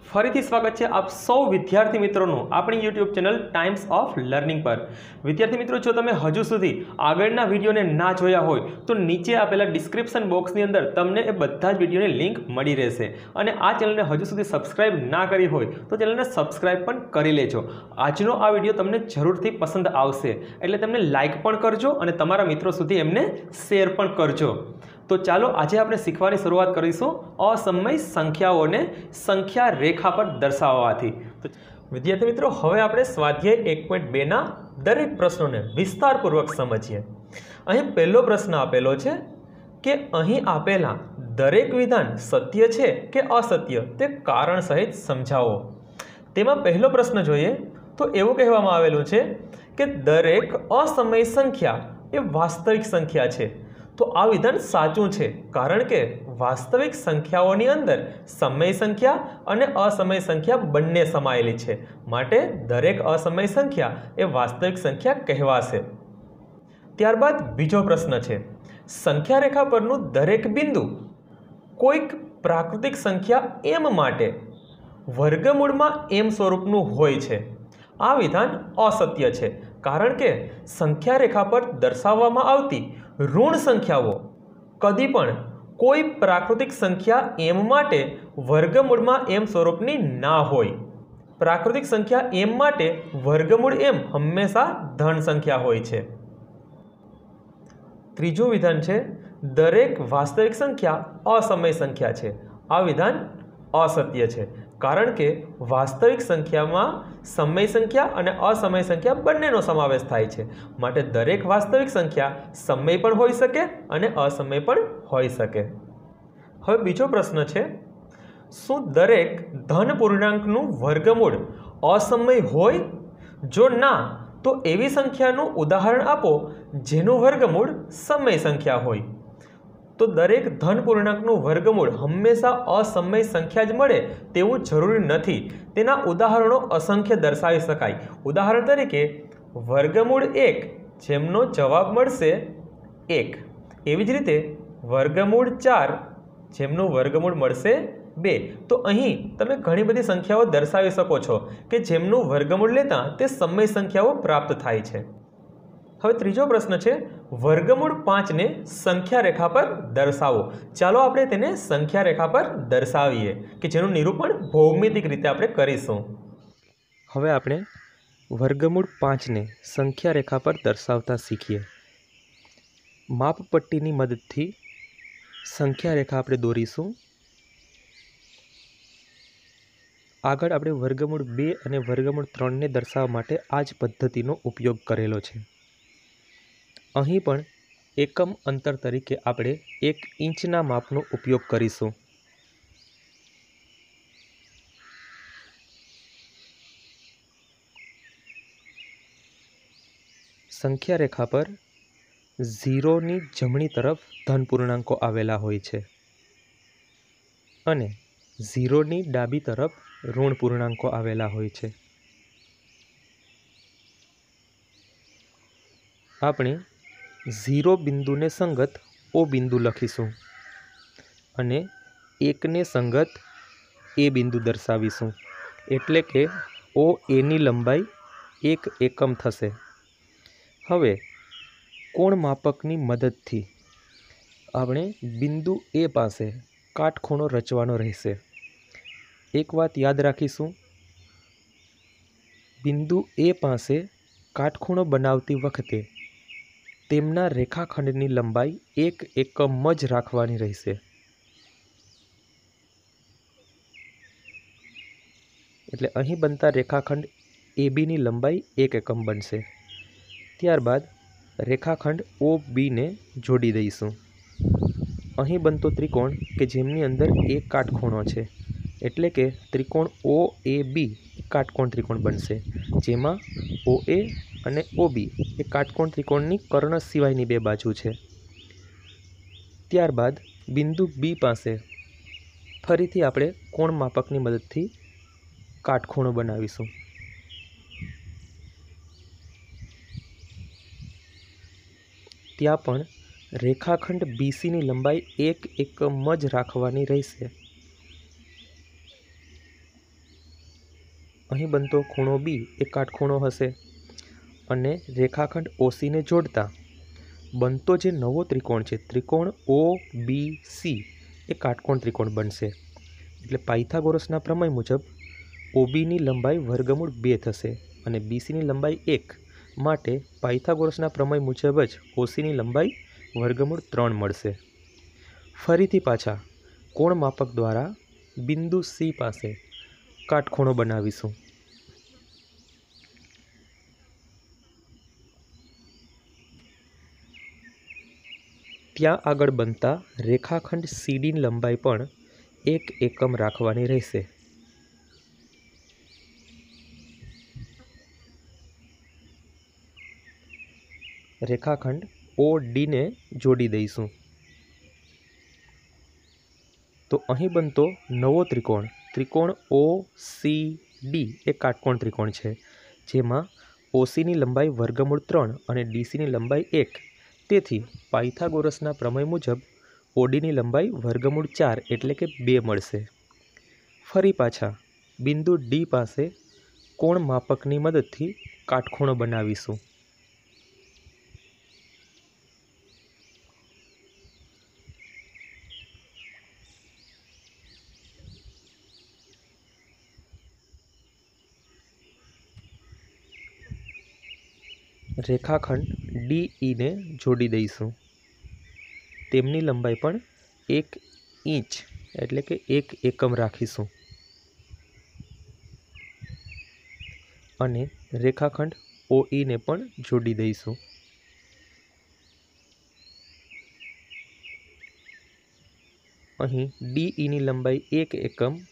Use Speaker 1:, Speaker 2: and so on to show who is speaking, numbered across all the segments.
Speaker 1: ફરીથી સ્વાગત છે આપ સૌ વિદ્યાર્થી મિત્રોનું આપણી YouTube channel times of learning પર। વિદ્યાર્થી મિત્રો, જો તમે હજુ સુધી આગળના વિડીયોને ના જોયા હોય તો નીચે આપેલા ડિસ્ક્રિપ્શન બોક્સની અંદર તમને એ બધા જ વિડીયોની લિંક મળી રહેશે। અને આ ચેનલને હજુ સુધી સબસ્ક્રાઇબ ના કરી હોય તો ચેનલને સબસ્ક્રાઇબ પણ કરી લેજો। આજનો આ વિડીયો તમને જરૂરથી પસંદ આવશે, એટલે તમને લાઇક પણ કરજો અને તમારા મિત્રો સુધી એમને શેર પણ કરજો। તો ચાલો આજે આપણે શીખવાની શરૂઆત કરીશું અસમય સંખ્યાઓને સંખ્યા રેખા પર દર્શાવવાથી। તો વિદ્યાર્થી મિત્રો, હવે આપણે સ્વાધ્યાય 1.2 ના દરેક પ્રશ્નોને વિસ્તારપૂર્વક સમજીએ। અહીં પહેલો પ્રશ્ન આપેલો છે કે અહીં આપેલા દરેક વિધાન સત્ય છે કે અસત્ય તે કારણ સહિત સમજાવો। તેમાં પહેલો પ્રશ્ન જોઈએ તો એવું કહેવામાં આવેલું છે કે દરેક અસમય સંખ્યા એ વાસ્તવિક સંખ્યા છે। તો આ વિધાન સાચું છે, કારણ કે વાસ્તવિક સંખ્યાઓની અંદર સમય સંખ્યા અને અસમય સંખ્યા બંને સમાયેલી છે, માટે દરેક અસમય સંખ્યા એ વાસ્તવિક સંખ્યા કહેવાશે। ત્યારબાદ બીજો પ્રશ્ન છે, સંખ્યા રેખા પરનું દરેક બિંદુ કોઈક પ્રાકૃતિક સંખ્યા એમ માટે વર્ગમૂળમાં એમ સ્વરૂપનું હોય છે। આ વિધાન અસત્ય છે, કારણ કે સંખ્યા રેખા પર દર્શાવવામાં આવતી ઋણ સંખ્યાઓ કદી પણ કોઈ પ્રાકૃતિક સંખ્યા એમ માટે વર્ગમૂળમાં એમ સ્વરૂપની ના હોય। પ્રાકૃતિક સંખ્યા એમ માટે વર્ગમૂળ એમ હંમેશા ધન સંખ્યા હોય છે। ત્રીજું વિધાન છે, દરેક વાસ્તવિક સંખ્યા અસમય સંખ્યા છે। આ વિધાન અસત્ય છે, કારણ કે વાસ્તવિક સંખ્યામાં સમય સંખ્યા અને અસમય સંખ્યા બંનેનો સમાવેશ થાય છે, માટે દરેક વાસ્તવિક સંખ્યા સમય પણ હોઈ શકે અને અસમય પણ હોઈ શકે। હવે બીજો પ્રશ્ન છે, શું દરેક ધન પૂર્ણાંકનું વર્ગમૂળ અસમય હોય? જો ના, તો એવી સંખ્યાનું ઉદાહરણ આપો જેનું વર્ગમૂળ સમય સંખ્યા હોય। તો દરેક ધન પૂર્ણાંકનું વર્ગમૂળ હંમેશા અસમય સંખ્યા જ મળે તેવું જરૂરી નથી। તેના ઉદાહરણો અસંખ્ય દર્શાવી શકાય। ઉદાહરણ તરીકે વર્ગમૂળ 1 જેમનો જવાબ મળશે 1, એવી જ રીતે વર્ગમૂળ 4 જેમનું વર્ગમૂળ મળશે 2। તો અહીં તમે ઘણી બધી સંખ્યાઓ દર્શાવી શકો છો કે જેમનું વર્ગમૂળ લેતા તે સમય સંખ્યાઓ પ્રાપ્ત થાય છે। હવે ત્રીજો પ્રશ્ન છે, વર્ગમૂળ 5 ને સંખ્યા રેખા પર દર્શાવો। ચાલો આપણે તેને સંખ્યા રેખા પર દર્શાવીએ કે જેનું નિરૂપણ ભૌમિતિક રીતે આપણે કરીશું। હવે આપણે વર્ગમૂળ 5 ને સંખ્યા રેખા પર દર્શાવતા શીખીએ। માપપટ્ટીની મદદથી સંખ્યા રેખા આપણે દોરીશું। આગળ આપણે વર્ગમૂળ 2 અને વર્ગમૂળ 3 ને દર્શાવવા માટે આ જ પદ્ધતિનો ઉપયોગ કરેલો છે। અહીં પણ એકમ અંતર તરીકે આપણે 1 ઇંચના માપનો ઉપયોગ કરીશું। સંખ્યા રેખા પર 0ની જમણી તરફ ધન પૂર્ણાંકો આવેલા હોય છે અને 0ની ડાબી તરફ ઋણ પૂર્ણાંકો આવેલા હોય છે। આપણે 0 બિંદુને સંગત O બિંદુ લખીશું અને 1ને સંગત A બિંદુ દર્શાવીશું, એટલે કે OAની લંબાઈ 1 એકમ થશે। હવે કોણ માપકની મદદથી આપણે બિંદુ A પાસે કાટખૂણો રચવાનો રહેશે। એક વાત યાદ રાખીશું, બિંદુ A પાસે કાટખૂણો બનાવતી વખતે તેમના રેખાખંડની લંબાઈ 1 એકમ જ રાખવાની રહેશે। એટલે અહીં બનતા રેખાખંડ ABની લંબાઈ 1 એકમ બનશે। ત્યારબાદ રેખાખંડ OBને જોડી દઈશું। અહીં બનતો ત્રિકોણ કે જેમની અંદર એક કાટખૂણો છે, એટલે કે ત્રિકોણ OAB કાટકોણ ત્રિકોણ બનશે, જેમાં OA અને OB એ કાટકોણ ત્રિકોણની કર્ણ સિવાયની 2 બાજુ છે। ત્યારબાદ બિંદુ B પાસે ફરીથી આપણે કોણ માપકની મદદથી કાટખૂણો બનાવીશું। ત્યાં પણ રેખાખંડ BCની લંબાઈ 1 એકમ જ રાખવાની રહેશે। અહીં બનતો ખૂણો બી એ કાટખૂણો હશે અને રેખાખંડ ઓસીને જોડતા બનતો જે નવો ત્રિકોણ છે ત્રિકોણ ઓ બી સી એ કાટકોણ ત્રિકોણ બનશે. એટલે પાયથાગોરસના પ્રમેય મુજબ ઓબીની લંબાઈ વર્ગમૂળ 2 થશે અને બીસીની લંબાઈ 1 માટે પાયથાગોરસના પ્રમેય મુજબ જ ઓસીની લંબાઈ વર્ગમૂળ 3 મળશે. ફરીથી પાછા કોણ માપક દ્વારા બિંદુ સી પાસે કાટખૂણો બનાવીશું. ત્યાં આગળ બનતા રેખાખંડ સીડીની લંબાઈ પણ 1 એકમ રાખવાની રહેશે. રેખાખંડ ઓડીને જોડી દઈશું. તો અહીં બનતો નવો ત્રિકોણ ઓ સી ડી એ કાટકોણ ત્રિકોણ છે, જેમાં ઓસીની લંબાઈ વર્ગમૂળ 3 અને ડીસીની લંબાઈ 1. તેથી પાયથાગોરસના પ્રમેય મુજબ ઓડીની લંબાઈ વર્ગમૂળ 4 એટલે કે 2 મળશે. ફરી પાછા બિંદુ ડી પાસે કોણ માપકની મદદથી કાટખૂણો બનાવીશું. રેખાખંડ ડીઈને જોડી દઈશું. તેમની લંબાઈ પણ 1 ઇંચ એટલે કે 1 એકમ રાખીશું અને રેખાખંડ ઓઈને પણ જોડી દઈશું. અહીં ડીઈની લંબાઈ 1 એકમ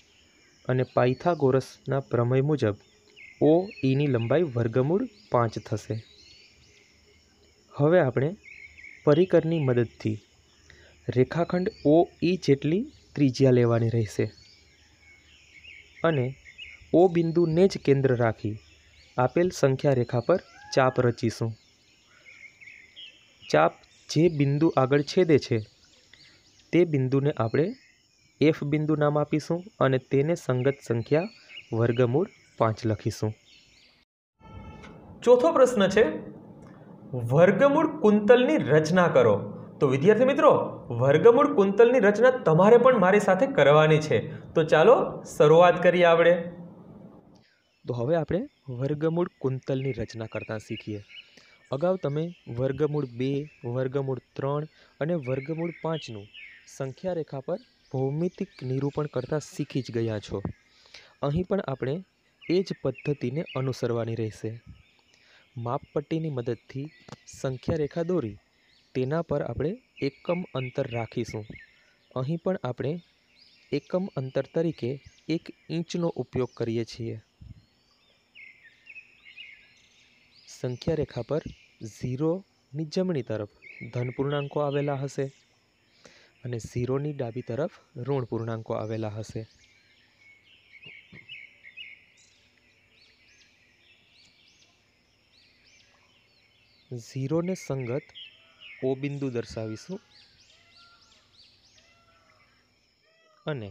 Speaker 1: અને પાયથાગોરસના પ્રમેય મુજબ ઓઈની લંબાઈ વર્ગમૂળ 5 થશે. હવે આપણે પરિકરની મદદથી રેખાખંડ ઓઈ જેટલી ત્રિજ્યા લેવાની રહેશે અને ઓ બિંદુને જ કેન્દ્ર રાખી આપેલ સંખ્યા રેખા પર ચાપ રચીશું. ચાપ જે બિંદુ આગળ છેદે છે તે બિંદુને આપણે એફ બિંદુ નામ આપીશું અને તેને સંગત સંખ્યા વર્ગમૂળ 5 લખીશું. ચોથો પ્રશ્ન છે વર્ગમૂળ કુંતલની રચના કરો. તો વિદ્યાર્થી મિત્રો, વર્ગમૂળ કુંતલની રચના તમારે પણ મારી સાથે કરવાની છે. તો ચાલો શરૂઆત કરીએ આપણે. તો હવે આપણે વર્ગમૂળ કુંતલની રચના કરતા શીખીએ. અગાઉ તમે વર્ગમૂળ 2, વર્ગમૂળ 3 અને વર્ગમૂળ 5નું સંખ્યા રેખા પર ભૌમિતિક નિરૂપણ કરતા શીખી જ ગયા છો. અહીં પણ આપણે એ જ પદ્ધતિને અનુસરવાની રહેશે. માપપટ્ટીની મદદથી સંખ્યા રેખા દોરી તેના પર આપણે એકમ અંતર રાખીશું. અહીં પણ આપણે એકમ અંતર તરીકે 1 ઇંચનો ઉપયોગ કરીએ છીએ. સંખ્યા રેખા પર 0ની જમણી તરફ ધન પૂર્ણાંકો આવેલા હશે અને 0ની ડાબી તરફ ઋણ પૂર્ણાંકો આવેલા હશે. ઝીરોને સંગત ઓ બિંદુ દર્શાવીશું અને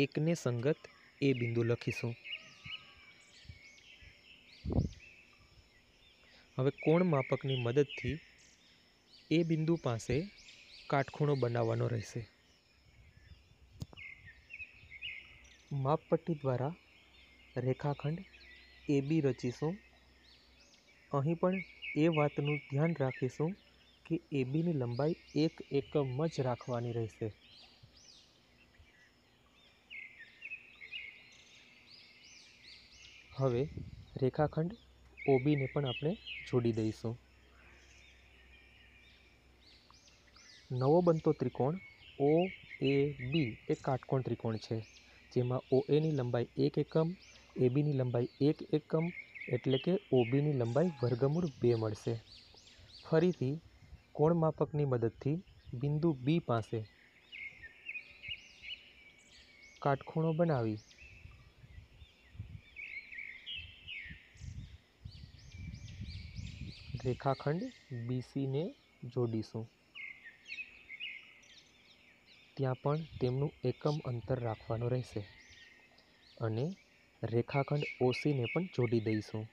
Speaker 1: 1ને સંગત એ બિંદુ લખીશું. હવે કોણ માપકની મદદથી એ બિંદુ પાસે કાટખૂણો બનાવવાનો રહેશે. માપપટ્ટી દ્વારા રેખાખંડ AB રચીશું. અહીં પણ એ વાતનું ધ્યાન રાખીશું કે ABની લંબાઈ 1 એકમ જ રાખવાની રહેશે. હવે રેખાખંડ OBને પણ આપણે જોડી દઈશું. નવો બનતો ત્રિકોણ OAB એ કાટકોણ ત્રિકોણ છે, જેમાં OAની લંબાઈ 1 એકમ, ABની લંબાઈ 1 એકમ એટલે કે OBની લંબાઈ વર્ગમૂળ 2 મળશે. ફરીથી કોણ માપકની મદદથી બિંદુ B પાસે કાટખૂણો બનાવી રેખાખંડ BCને જોડીશું. ત્યાં પણ તેમનું એકમ અંતર રાખવાનું રહેશે અને રેખાખંડ ઓસી ને પણ જોડી દઈશું.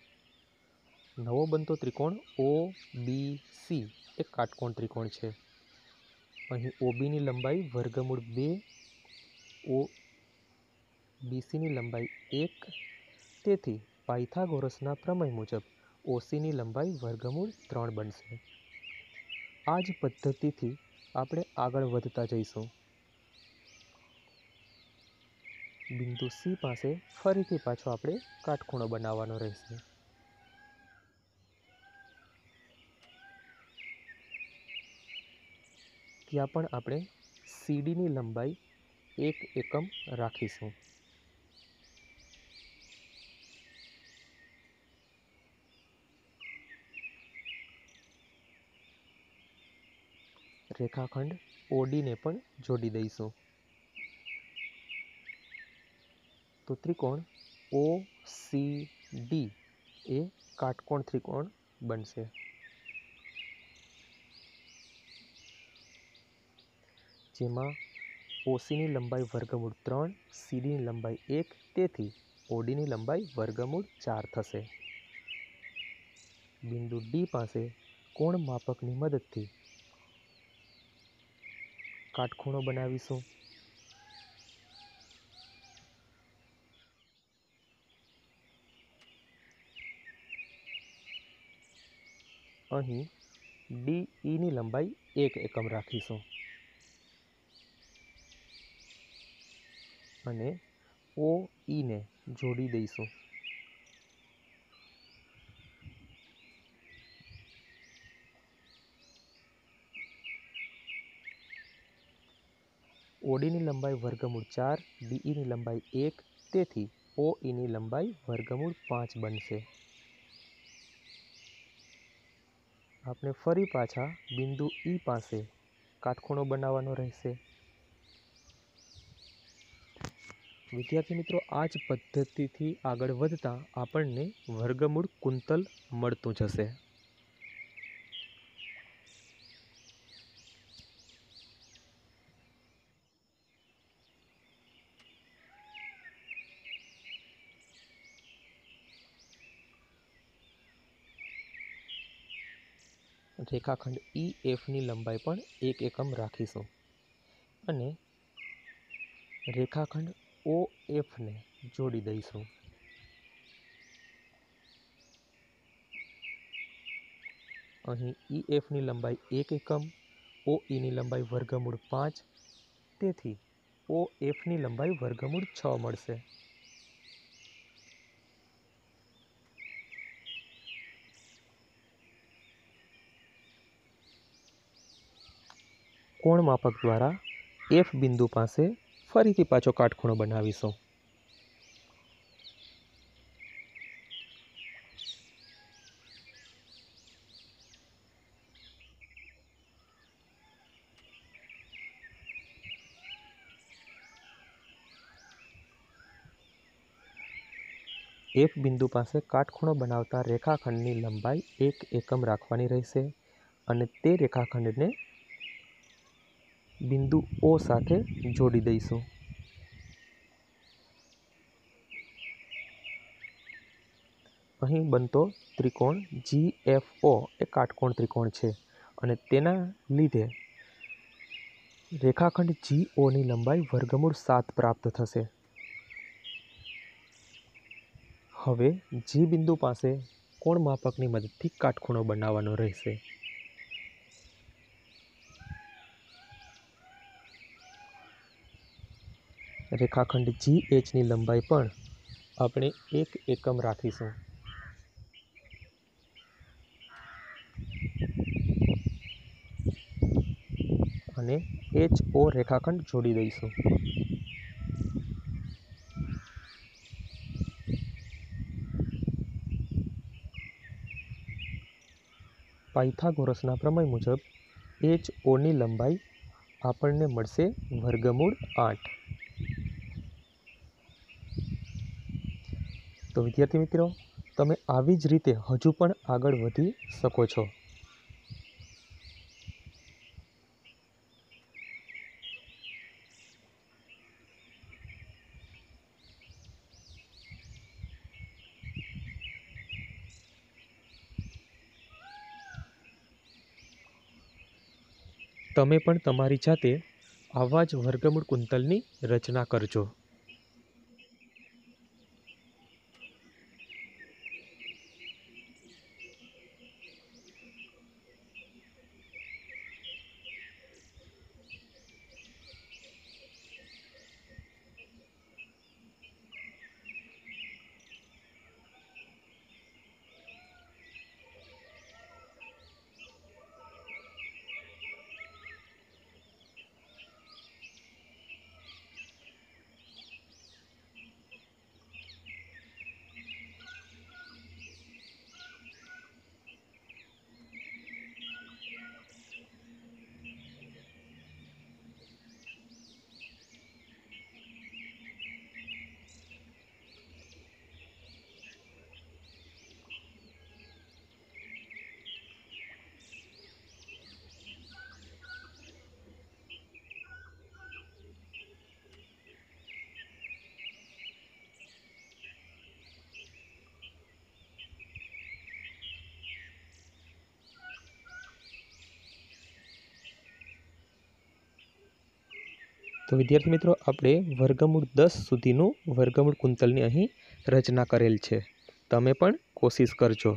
Speaker 1: નવો બનતો ત્રિકોણ ઓ બી સી એ કાટકોણ ત્રિકોણ છે. અહીં ઓબીની લંબાઈ વર્ગમૂળ 2, ઓ બીસીની લંબાઈ 1, તેથી પાયથાગોરસના પ્રમેય મુજબ ઓસીની લંબાઈ વર્ગમૂળ 3 બનશે. આ જ પદ્ધતિથી આપણે આગળ વધતા જઈશું. બિંદુ સી પાસે ફરીથી પાછો આપણે કાટખૂણો બનાવવાનો રહેશે. ત્યાં પણ આપણે સીડીની લંબાઈ 1 એકમ રાખીશું. રેખાખંડ ઓડીને પણ જોડી દઈશું. તો ત્રિકોણ ઓ સી ડી એ કાટકોણ ત્રિકોણ બનશે. જેમાં ઓસીની લંબાઈ વર્ગમૂળ 3, સીડીની લંબાઈ 1, તેથી ઓડીની લંબાઈ વર્ગમૂળ 4 થશે. બિંદુ ડી પાસે કોણ માપકની મદદથી કાટખૂણો બનાવીશું. અહીં ડીઈની લંબાઈ 1 એકમ રાખીશું અને ઓઈને જોડી દઈશું. ઓડીની લંબાઈ વર્ગમૂળ 4, ડીઈની લંબાઈ 1, તેથી ઓઈની લંબાઈ વર્ગમૂળ 5 બનશે. આપણે ફરી પાછા બિંદુ ઈ પાસે કાટખૂણો બનાવવાનો રહેશે. વિદ્યાર્થી મિત્રો, આ જ પદ્ધતિથી આગળ વધતા આપણને વર્ગમૂળ કુંતલ મળતું જશે. રેખાખંડ ઈ એફની લંબાઈ પણ 1 એકમ રાખીશું અને રેખાખંડ ઓ એફને જોડી દઈશું. અહીં ઈ એફની લંબાઈ 1 એકમ, ઓઈની લંબાઈ વર્ગમૂળ 5, તેથી ઓ એફની લંબાઈ વર્ગમૂળ 6 મળશે. કોણ માપક દ્વારા એફ બિંદુ પાસે ફરીથી પાછો કાટખૂણો બનાવીશું. એફ બિંદુ પાસે કાટખૂણો બનાવતા રેખાખંડની લંબાઈ 1 એકમ રાખવાની રહેશે અને તે રેખાખંડને બિંદુ ઓ સાથે જોડી દઈશું. અહીં બનતો ત્રિકોણ GFO એ કાટકોણ ત્રિકોણ છે અને તેના લીધે રેખાખંડ GOની લંબાઈ વર્ગમૂળ 7 પ્રાપ્ત થશે. હવે જી બિંદુ પાસે કોણ માપકની મદદથી કાટખૂણો બનાવવાનો રહેશે. રેખાખંડ GHની લંબાઈ પણ આપણે 1 એકમ રાખીશું. અને HO રેખાખંડ જોડી દઈશું. પાયથાગોરસના પ્રમેય મુજબ HOની લંબાઈ આપણને મળશે વર્ગમૂળ 8. તો વિદ્યાર્થી મિત્રો, તમે આવી જ રીતે હજુ પણ આગળ વધી શકો છો. તમે પણ તમારી જાતે આવા જ વર્ગમૂળ કુંતલની રચના કરજો। तो विद्यार्थी मित्रों आपणे वर्गमूळ 10 सुधीनुं वर्गमूळ कुंतलनी अहीं रचना करेल छे। तमे पण कोशिश करजो।